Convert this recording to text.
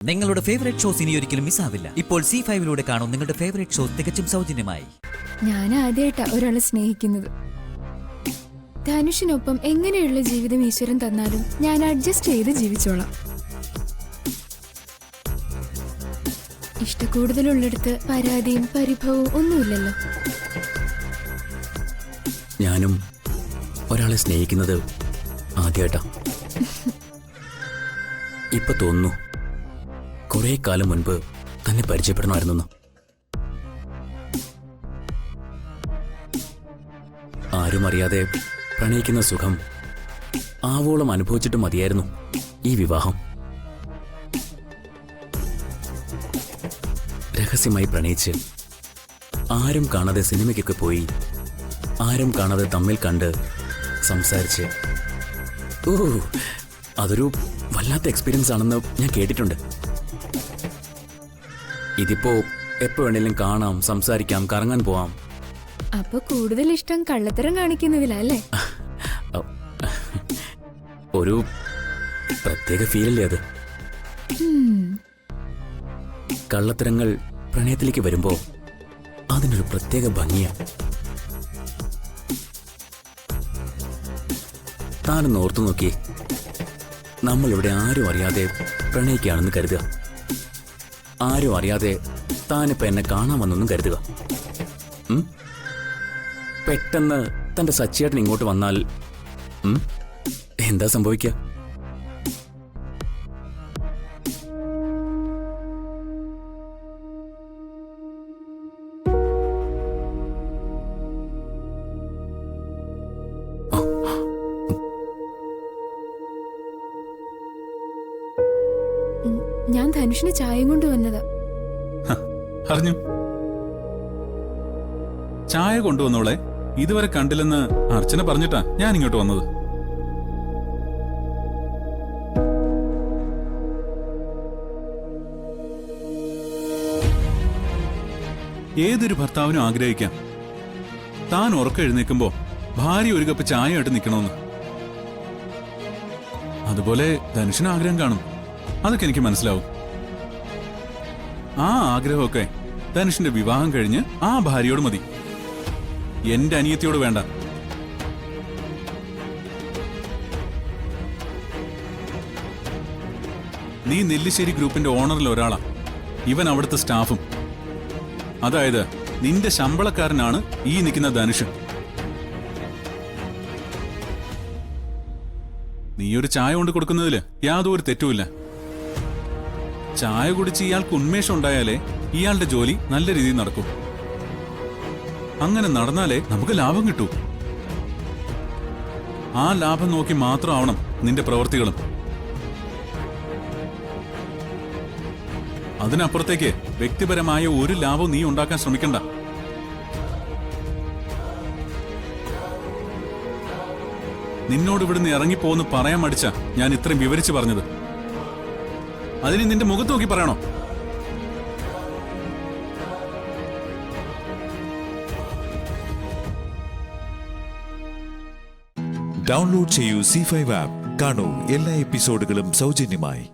നിങ്ങളുടെ favourite shows ഇനി ഒരിക്കലും മിസ്സാവില്ല. ഇപ്പോൾ C5 കാണും നിങ്ങളുടെ ഫേവറേറ്റ് ഷോസ് തികച്ചും സൗജന്യമായി. ഞാൻ ആദ്യമായിട്ടാ ഒരാളെ സ്നേഹിക്കുന്നത്. ധനുഷിനൊപ്പം എങ്ങനെയുള്ള ജീവിതം ഈശ്വരൻ തന്നാലും ഞാൻ അഡ്ജസ്റ്റ് ചെയ്ത് ജീവിച്ചോളാം. ഇഷ്ടക്കൂടുതലുള്ളിടത്ത് പരാതിയും പരിഭവവും ഒന്നുമില്ലല്ലോ. ഞാനും ഒരാളെ സ്നേഹിക്കുന്നത് ആദ്യമായിട്ടാ. ഇപ്പൊ തോന്നുന്നു കുറെ കാലം മുൻപ് തന്നെ പരിചയപ്പെടണമായിരുന്നു. ആരും അറിയാതെ പ്രണയിക്കുന്ന സുഖം ആവോളം അനുഭവിച്ചിട്ട് മതിയായിരുന്നു ഈ വിവാഹം. രഹസ്യമായി പ്രണയിച്ച് ആരും കാണാതെ സിനിമയ്ക്കൊക്കെ പോയി, ആരും കാണാതെ തമ്മിൽ കണ്ട് സംസാരിച്ച്, അതൊരു വല്ലാത്ത എക്സ്പീരിയൻസ് ആണെന്ന് ഞാൻ കേട്ടിട്ടുണ്ട്. ഇതിപ്പോ എപ്പോ വേണേലും കാണാം, സംസാരിക്കാം, കറങ്ങാൻ പോവാം. അപ്പൊ കൂടുതൽ ഇഷ്ടം കള്ളത്തരം കാണിക്കുന്നതിലല്ലേ? ഒരു പ്രത്യേക ഫീലല്ലേ അത്. കള്ളത്തരങ്ങൾ പ്രണയത്തിലേക്ക് വരുമ്പോ അതിനൊരു പ്രത്യേക ഭംഗിയാ. താനൊന്ന് ഓർത്തു നോക്കിയേ, നമ്മളിവിടെ ആരും അറിയാതെ പ്രണയിക്കുകയാണെന്ന് കരുതുക. ആരും അറിയാതെ താനിപ്പോ എന്നെ കാണാമെന്നൊന്നും കരുതുക. പെട്ടെന്ന് തന്റെ സച്ചിയേട്ടൻ ഇങ്ങോട്ട് വന്നാൽ എന്താ സംഭവിക്കുക? ഞാൻ ധനുഷിന് ചായയും കൊണ്ടുവന്നതാ. അറിഞ്ഞു. ചായ കൊണ്ടുവന്നോളെ ഇതുവരെ കണ്ടില്ലെന്ന് അർച്ചന പറഞ്ഞിട്ടാ ഞാൻ ഇങ്ങോട്ട് വന്നത്. ഏതൊരു ഭർത്താവിനും ആഗ്രഹിക്കാം താൻ ഉറക്കം എഴുന്നേൽക്കുമ്പോ ഭാര്യ ഒരു കപ്പ് ചായയായിട്ട് നിൽക്കണമെന്ന്. അതുപോലെ ധനുഷിന് ആഗ്രഹം കാണും, അതൊക്കെ എനിക്ക് മനസ്സിലാവും. ആ ആഗ്രഹമൊക്കെ ധനുഷിന്റെ വിവാഹം കഴിഞ്ഞ് ആ ഭാര്യയോട് മതി, എന്റെ അനിയത്തിയോട് വേണ്ട. നീ നെല്ലിശ്ശേരി ഗ്രൂപ്പിന്റെ ഓണറിൽ ഒരാളാ, ഇവൻ അവിടുത്തെ സ്റ്റാഫും. അതായത് നിന്റെ ശമ്പളക്കാരനാണ് ഈ നിൽക്കുന്ന ധനുഷ്. നീയൊരു ചായ കൊണ്ട് കൊടുക്കുന്നതില് യാതൊരു തെറ്റുമില്ല. ചായ കുടിച്ച് ഇയാൾക്ക് ഉന്മേഷം ഉണ്ടായാലേ ഇയാളുടെ ജോലി നല്ല രീതിയിൽ നടക്കും. അങ്ങനെ നടന്നാലേ നമുക്ക് ലാഭം കിട്ടൂ. ആ ലാഭം നോക്കി മാത്രമാവണം നിന്റെ പ്രവൃത്തികളും. അതിനപ്പുറത്തേക്ക് വ്യക്തിപരമായ ഒരു ലാഭവും നീ ഉണ്ടാക്കാൻ ശ്രമിക്കണ്ട. നിന്നോട് ഇവിടുന്ന് ഇറങ്ങിപ്പോന്ന് പറയാൻ മടിച്ച ഞാൻ ഇത്രയും വിവരിച്ചു പറഞ്ഞത്. അതിന് നിന്റെ മുഖത്ത് നോക്കി പറയണോ? ഡൗൺലോഡ് ചെയ്യൂ C5 ആപ്പ്. കാണൂ എല്ലാ എപ്പിസോഡുകളും സൗജന്യമായി.